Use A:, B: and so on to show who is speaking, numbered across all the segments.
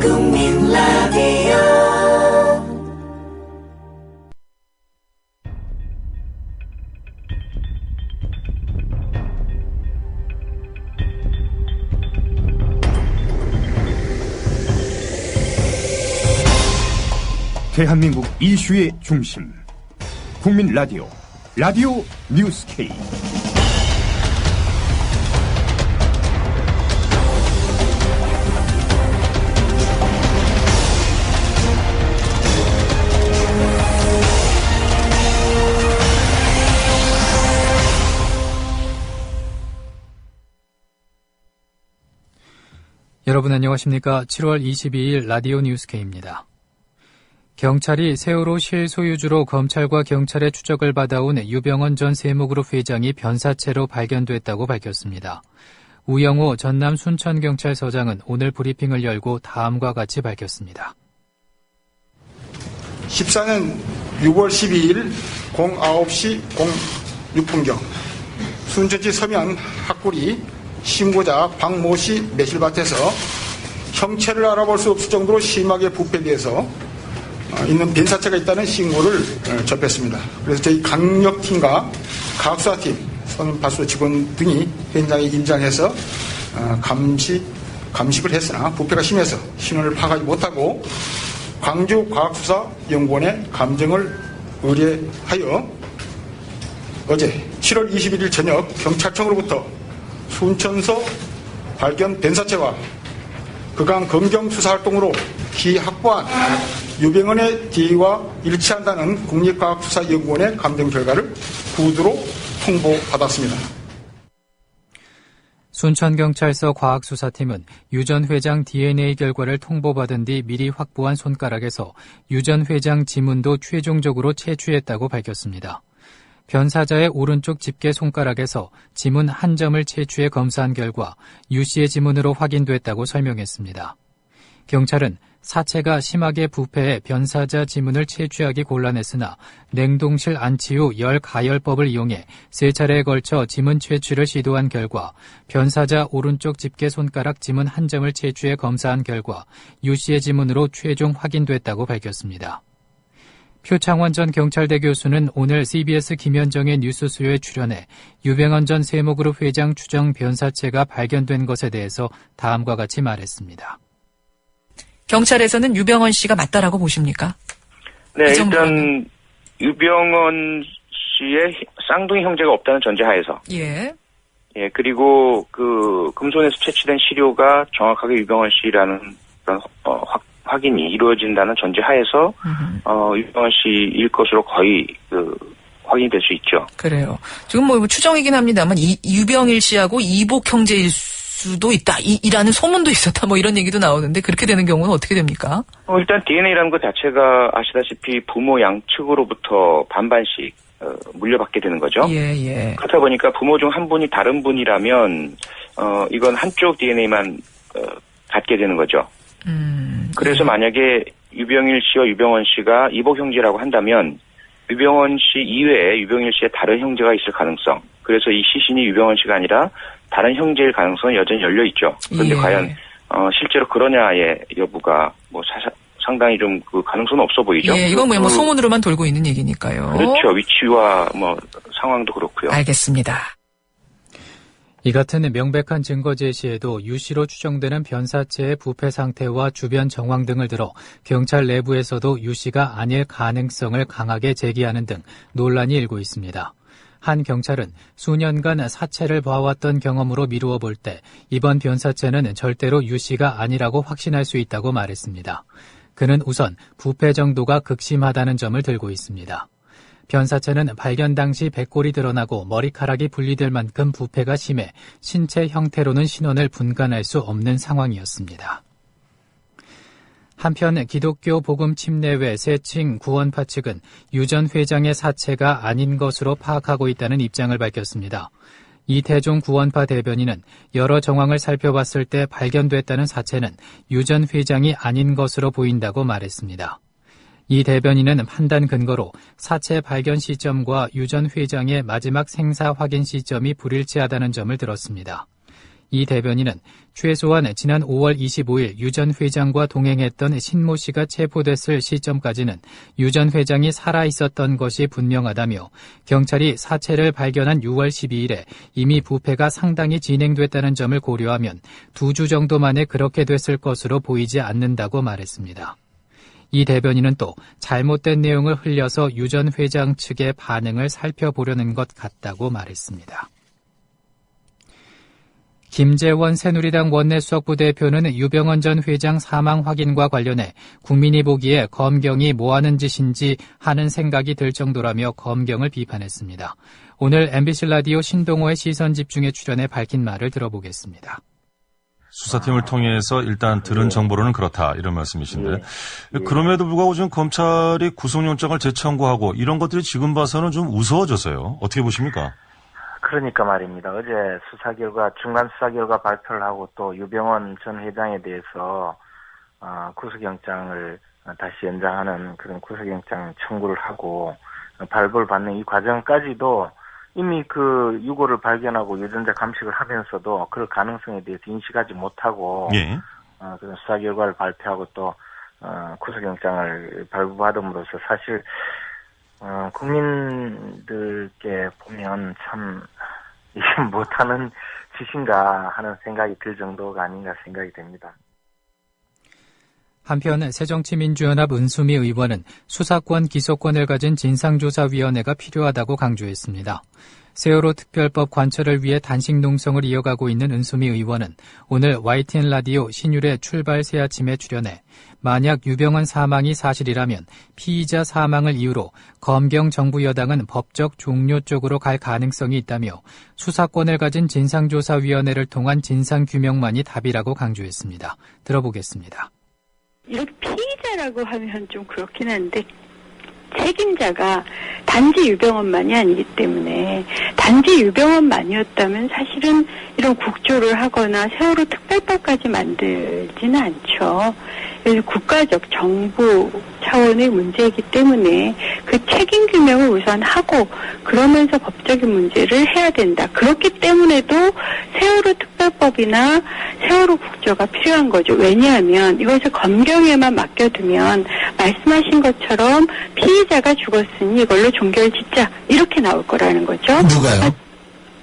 A: 국민 라디오
B: 대한민국 이슈의 중심 국민 라디오 뉴스 K.
C: 여러분 안녕하십니까? 7월 22일 라디오 뉴스 K입니다. 경찰이 세월호 실소유주로 검찰과 경찰의 추적을 받아온 유병헌 전 세무그룹 회장이 변사체로 발견됐다고 밝혔습니다. 우영호 전남 순천경찰서장은 오늘 브리핑을 열고 다음과 같이 밝혔습니다.
D: 14년 6월 12일 09시 06분경 순천시 서면 학구리 신고자 박모 씨 매실밭에서 형체를 알아볼 수 없을 정도로 심하게 부패돼서 있는 변사체가 있다는 신고를 접했습니다. 그래서 저희 강력팀과 과학수사팀, 선발수 직원 등이 현장에 임장해서 감식을 했으나 부패가 심해서 신원을 파악하지 못하고 광주과학수사연구원에 감정을 의뢰하여 어제 7월 21일 저녁 경찰청으로부터 순천서 발견 변사체와 그간 검경 수사활동으로 기확보한 유병헌의 DNA와 일치한다는 국립과학수사연구원의 감정 결과를 구두로 통보받았습니다.
C: 순천경찰서 과학수사팀은 유 전 회장 DNA 결과를 통보받은 뒤 미리 확보한 손가락에서 유 전 회장 지문도 최종적으로 채취했다고 밝혔습니다. 변사자의 오른쪽 집게 손가락에서 지문 한 점을 채취해 검사한 결과 유 씨의 지문으로 확인됐다고 설명했습니다. 경찰은 사체가 심하게 부패해 변사자 지문을 채취하기 곤란했으나 냉동실 안치 후 열 가열법을 이용해 세 차례에 걸쳐 지문 채취를 시도한 결과 변사자 오른쪽 집게 손가락 지문 한 점을 채취해 검사한 결과 유 씨의 지문으로 최종 확인됐다고 밝혔습니다. 표창원 전 경찰대 교수는 오늘 CBS 김현정의 뉴스수요에 출연해 유병헌 전 세무그룹 회장 추정 변사체가 발견된 것에 대해서 다음과 같이 말했습니다.
E: 경찰에서는 유병헌 씨가 맞다라고 보십니까?
F: 네, 일단 유병헌 씨의 쌍둥이 형제가 없다는 전제하에서 예, 그리고 그 금손에서 채취된 시료가 정확하게 유병헌 씨라는 그런 확인이 이루어진다는 전제하에서 유병헌 씨일 것으로 거의 확인이 될 수 있죠.
E: 그래요. 지금 뭐 추정이긴 합니다만 유병일 씨하고 이복 형제일 수도 있다. 이라는 소문도 있었다. 뭐 이런 얘기도 나오는데 그렇게 되는 경우는 어떻게 됩니까?
F: 일단 DNA라는 것 자체가 아시다시피 부모 양측으로부터 반반씩 물려받게 되는 거죠.
E: 예.
F: 그렇다 보니까 부모 중 한 분이 다른 분이라면 이건 한쪽 DNA만 갖게 되는 거죠. 그래서 만약에 유병일 씨와 유병헌 씨가 이복 형제라고 한다면 유병헌 씨 이외에 유병일 씨의 다른 형제가 있을 가능성. 그래서 이 시신이 유병헌 씨가 아니라 다른 형제일 가능성은 여전히 열려 있죠. 그런데 과연 실제로 그러냐의 여부가 뭐 상당히 좀 그 가능성은 없어 보이죠.
E: 예, 이건 뭐 소문으로만 돌고 있는 얘기니까요.
F: 그렇죠. 위치와 뭐 상황도 그렇고요.
E: 알겠습니다.
C: 이 같은 명백한 증거 제시에도 유 씨로 추정되는 변사체의 부패 상태와 주변 정황 등을 들어 경찰 내부에서도 유 씨가 아닐 가능성을 강하게 제기하는 등 논란이 일고 있습니다. 한 경찰은 수년간 사체를 봐왔던 경험으로 미루어 볼 때 이번 변사체는 절대로 유 씨가 아니라고 확신할 수 있다고 말했습니다. 그는 우선 부패 정도가 극심하다는 점을 들고 있습니다. 변사체는 발견 당시 백골이 드러나고 머리카락이 분리될 만큼 부패가 심해 신체 형태로는 신원을 분간할 수 없는 상황이었습니다. 한편 기독교 복음 침례회 세칭 구원파 측은 유 전 회장의 사체가 아닌 것으로 파악하고 있다는 입장을 밝혔습니다. 이태종 구원파 대변인은 여러 정황을 살펴봤을 때 발견됐다는 사체는 유 전 회장이 아닌 것으로 보인다고 말했습니다. 이 대변인은 판단 근거로 사체 발견 시점과 유 전 회장의 마지막 생사 확인 시점이 불일치하다는 점을 들었습니다. 이 대변인은 최소한 지난 5월 25일 유 전 회장과 동행했던 신모 씨가 체포됐을 시점까지는 유 전 회장이 살아있었던 것이 분명하다며 경찰이 사체를 발견한 6월 12일에 이미 부패가 상당히 진행됐다는 점을 고려하면 2주 정도 만에 그렇게 됐을 것으로 보이지 않는다고 말했습니다. 이 대변인은 또 잘못된 내용을 흘려서 유 전 회장 측의 반응을 살펴보려는 것 같다고 말했습니다. 김재원 새누리당 원내수석 부대표는 유병언 전 회장 사망 확인과 관련해 국민이 보기에 검경이 뭐하는 짓인지 하는 생각이 들 정도라며 검경을 비판했습니다. 오늘 MBC 라디오 신동호의 시선집중에 출연해 밝힌 말을 들어보겠습니다.
G: 수사팀을 통해서 일단 들은 정보로는 그렇다 이런 말씀이신데 그럼에도 불구하고 지금 검찰이 구속영장을 재청구하고 이런 것들이 지금 봐서는 좀 우스워져서요. 어떻게 보십니까?
H: 그러니까 말입니다. 어제 중간 수사 결과 발표를 하고 또 유병언 전 회장에 대해서 구속영장을 다시 연장하는 그런 구속영장 청구를 하고 발부를 받는 이 과정까지도 이미 그 유고를 발견하고 유전자 감식을 하면서도 그럴 가능성에 대해서 인식하지 못하고 그런 수사 결과를 발표하고 또 구속영장을 발부받음으로써 사실 국민들께 보면 참 이게 못하는 짓인가 하는 생각이 들 정도가 아닌가 생각이 됩니다.
C: 한편 새정치민주연합 은수미 의원은 수사권 기소권을 가진 진상조사위원회가 필요하다고 강조했습니다. 세월호 특별법 관철을 위해 단식 농성을 이어가고 있는 은수미 의원은 오늘 YTN 라디오 신율의 출발 새아침에 출연해 만약 유병언 사망이 사실이라면 피의자 사망을 이유로 검경 정부 여당은 법적 종료 쪽으로 갈 가능성이 있다며 수사권을 가진 진상조사위원회를 통한 진상규명만이 답이라고 강조했습니다. 들어보겠습니다.
I: 이렇게 피의자라고 하면 좀 그렇긴 한데 책임자가 단지 유병언만이 아니기 때문에 단지 유병언만이었다면 사실은 이런 국조를 하거나 세월호 특별법까지 만들지는 않죠. 그래서 국가적 정부 차원의 문제이기 때문에 그 책임 규명을 우선 하고 그러면서 법적인 문제를 해야 된다. 그렇기 때문에도 세월호 특별법이나 세월호 국조가 필요한 거죠. 왜냐하면 이것을 검경에만 맡겨두면 말씀하신 것처럼 피의자가 죽었으니 이걸로 종결 짓자 이렇게 나올 거라는 거죠.
J: 누가요?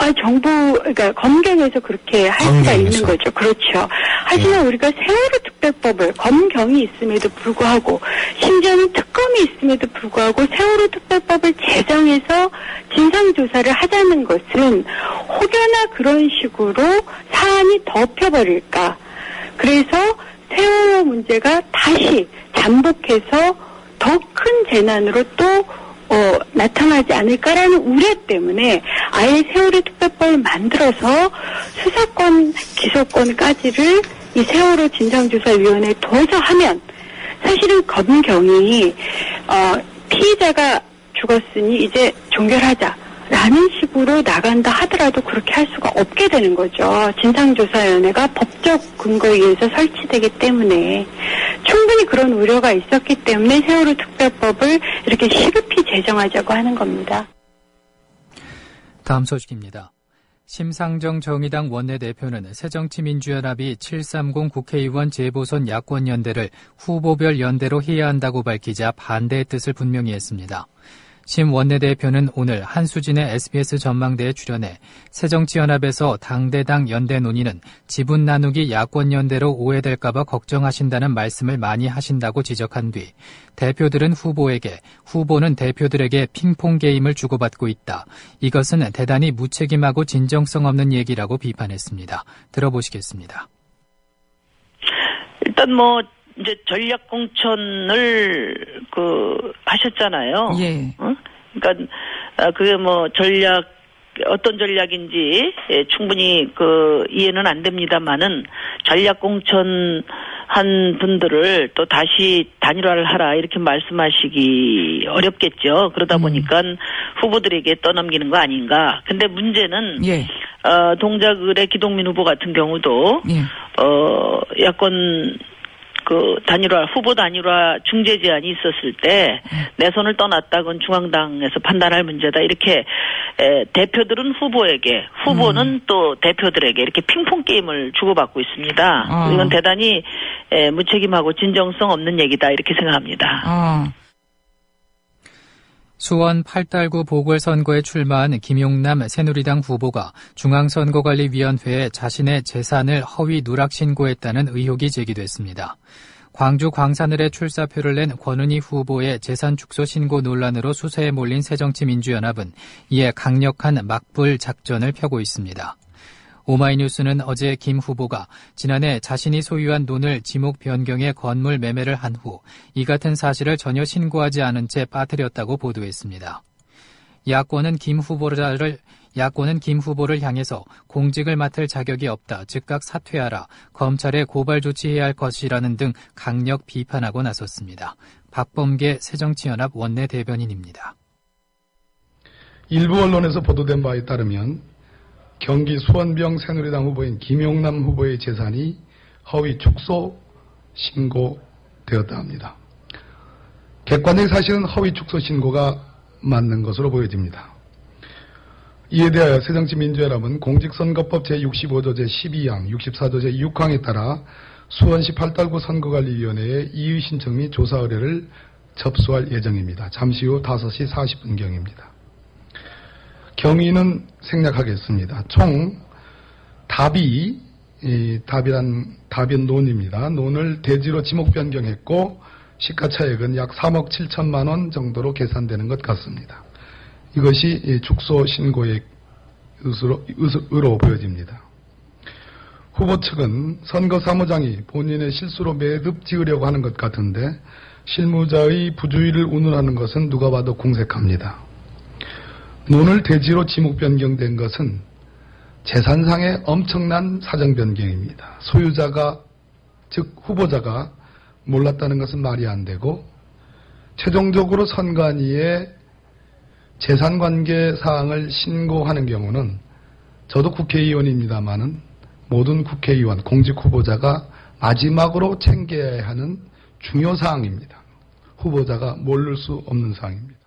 I: 그러니까 검경에서 그렇게 할 수가 있는 거죠. 그렇죠. 하지만 우리가 세월호 특별법을 검경이 있음에도 불구하고 심지어는 특검이 있음에도 불구하고 세월호 특별법을 제정해서 진상조사를 하자는 것은 혹여나 그런 식으로 사안이 덮여버릴까. 그래서 세월호 문제가 다시 잠복해서 더 큰 재난으로 또 나타나지 않을까라는 우려 때문에 아예 세월호 특별법을 만들어서 수사권, 기소권까지를 이 세월호 진상조사위원회에 둬서 하면 사실은 검경이 피의자가 죽었으니 이제 종결하자라는 식으로 나간다 하더라도 그렇게 할 수가 없게 되는 거죠. 진상조사위원회가 법적 근거에 의해서 설치되기 때문에 충분히 그런 우려가 있었기 때문에 세월호 특별법을 이렇게 시급히 제정하자고 하는 겁니다.
C: 다음 소식입니다. 심상정 정의당 원내대표는 새정치민주연합이 730 국회의원 재보선 야권연대를 후보별 연대로 해야 한다고 밝히자 반대의 뜻을 분명히 했습니다. 심 원내대표는 오늘 한수진의 SBS 전망대에 출연해 새정치연합에서 당대당 연대 논의는 지분 나누기 야권연대로 오해될까 봐 걱정하신다는 말씀을 많이 하신다고 지적한 뒤 대표들은 후보에게, 후보는 대표들에게 핑퐁 게임을 주고받고 있다. 이것은 대단히 무책임하고 진정성 없는 얘기라고 비판했습니다. 들어보시겠습니다.
K: 일단 이제 전략 공천을 하셨잖아요.
E: 예.
K: 그러니까 그게 전략 어떤 전략인지 충분히 이해는 안 됩니다만은 전략 공천한 분들을 또 다시 단일화를 하라 이렇게 말씀하시기 어렵겠죠. 그러다 보니까 후보들에게 떠넘기는 거 아닌가. 근데 문제는 동작을의 기동민 후보 같은 경우도 야권 그 후보 단일화 중재 제안이 있었을 때 내 손을 떠났다 그건 중앙당에서 판단할 문제다. 이렇게 대표들은 후보에게, 후보는 또 대표들에게 이렇게 핑퐁 게임을 주고받고 있습니다. 이건 대단히 무책임하고 진정성 없는 얘기다 이렇게 생각합니다.
C: 수원 8달구 보궐선거에 출마한 김용남 새누리당 후보가 중앙선거관리위원회에 자신의 재산을 허위 누락 신고했다는 의혹이 제기됐습니다. 광주 광산을에 출사표를 낸 권은희 후보의 재산 축소 신고 논란으로 수세에 몰린 새정치민주연합은 이에 강력한 막불 작전을 펴고 있습니다. 오마이뉴스는 어제 김 후보가 지난해 자신이 소유한 돈을 지목 변경해 건물 매매를 한 후 이 같은 사실을 전혀 신고하지 않은 채 빠뜨렸다고 보도했습니다. 야권은 김 후보를 향해서 공직을 맡을 자격이 없다, 즉각 사퇴하라, 검찰에 고발 조치해야 할 것이라는 등 강력 비판하고 나섰습니다. 박범계 새정치연합 원내대변인입니다.
J: 일부 언론에서 보도된 바에 따르면 경기 수원병 새누리당 후보인 김용남 후보의 재산이 허위 축소 신고되었다 합니다. 객관적인 사실은 허위 축소 신고가 맞는 것으로 보여집니다. 이에 대하여 새정치민주연합은 공직선거법 제65조 제12항, 64조 제6항에 따라 수원시 8달구 선거관리위원회에 이의 신청 및 조사 의뢰를 접수할 예정입니다. 잠시 후 5시 40분경입니다. 경위는 생략하겠습니다. 총 답이 논입니다. 논을 대지로 지목 변경했고 시가차액은 약 3억 7천만 원 정도로 계산되는 것 같습니다. 이것이 축소 신고의 의로 보여집니다. 후보 측은 선거사무장이 본인의 실수로 매듭 지으려고 하는 것 같은데 실무자의 부주의를 운운하는 것은 누가 봐도 공색합니다. 논을 대지로 지목 변경된 것은 재산상의 엄청난 사정 변경입니다. 소유자가, 즉 후보자가 몰랐다는 것은 말이 안 되고 최종적으로 선관위에 재산관계 사항을 신고하는 경우는 저도 국회의원입니다마는 모든 국회의원, 공직 후보자가 마지막으로 챙겨야 하는 중요 사항입니다. 후보자가 모를 수 없는 사항입니다.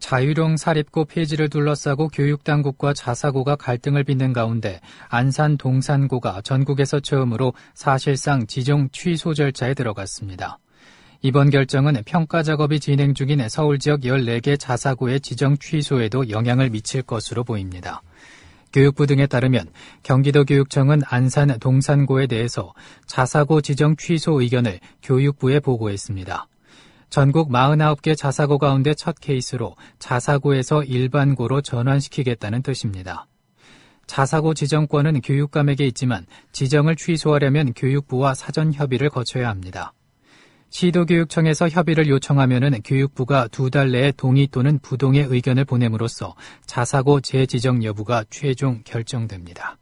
C: 자유룡 사립고 폐지를 둘러싸고 교육당국과 자사고가 갈등을 빚는 가운데 안산 동산고가 전국에서 처음으로 사실상 지정 취소 절차에 들어갔습니다. 이번 결정은 평가 작업이 진행 중인 서울 지역 14개 자사고의 지정 취소에도 영향을 미칠 것으로 보입니다. 교육부 등에 따르면 경기도교육청은 안산 동산고에 대해서 자사고 지정 취소 의견을 교육부에 보고했습니다. 전국 49개 자사고 가운데 첫 케이스로 자사고에서 일반고로 전환시키겠다는 뜻입니다. 자사고 지정권은 교육감에게 있지만 지정을 취소하려면 교육부와 사전 협의를 거쳐야 합니다. 시도교육청에서 협의를 요청하면 교육부가 2달 내에 동의 또는 부동의 의견을 보냄으로써 자사고 재지정 여부가 최종 결정됩니다.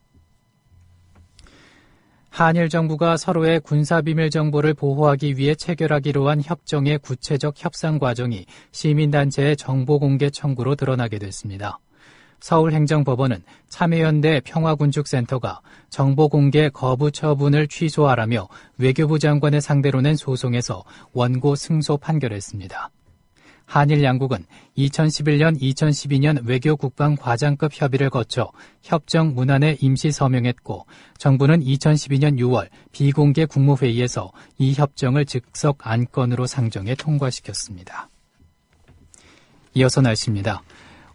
C: 한일 정부가 서로의 군사비밀 정보를 보호하기 위해 체결하기로 한 협정의 구체적 협상 과정이 시민단체의 정보공개 청구로 드러나게 됐습니다. 서울행정법원은 참여연대 평화군축센터가 정보공개 거부 처분을 취소하라며 외교부 장관을 상대로 낸 소송에서 원고 승소 판결했습니다. 한일 양국은 2011년, 2012년 외교국방 과장급 협의를 거쳐 협정 문안에 임시 서명했고 정부는 2012년 6월 비공개 국무회의에서 이 협정을 즉석 안건으로 상정해 통과시켰습니다. 이어서 날씨입니다.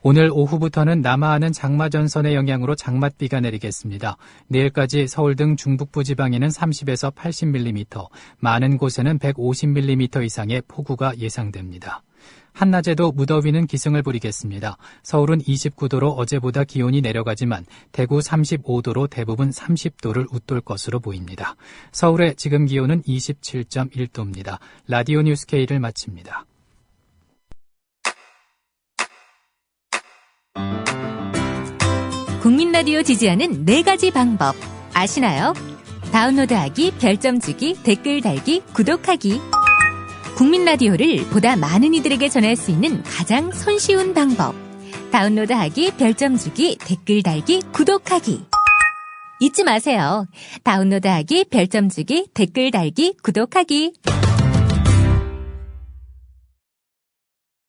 C: 오늘 오후부터는 남하하는 장마전선의 영향으로 장맛비가 내리겠습니다. 내일까지 서울 등 중북부 지방에는 30에서 80mm, 많은 곳에는 150mm 이상의 폭우가 예상됩니다. 한낮에도 무더위는 기승을 부리겠습니다. 서울은 29도로 어제보다 기온이 내려가지만 대구 35도로 대부분 30도를 웃돌 것으로 보입니다. 서울의 지금 기온은 27.1도입니다. 라디오 뉴스 K를 마칩니다.
L: 국민 라디오 지지하는 4가지 방법 아시나요? 다운로드하기, 별점 주기, 댓글 달기, 구독하기. 국민 라디오를 보다 많은 이들에게 전할 수 있는 가장 손쉬운 방법. 다운로드하기, 별점 주기, 댓글 달기, 구독하기. 잊지 마세요. 다운로드하기, 별점 주기, 댓글 달기, 구독하기.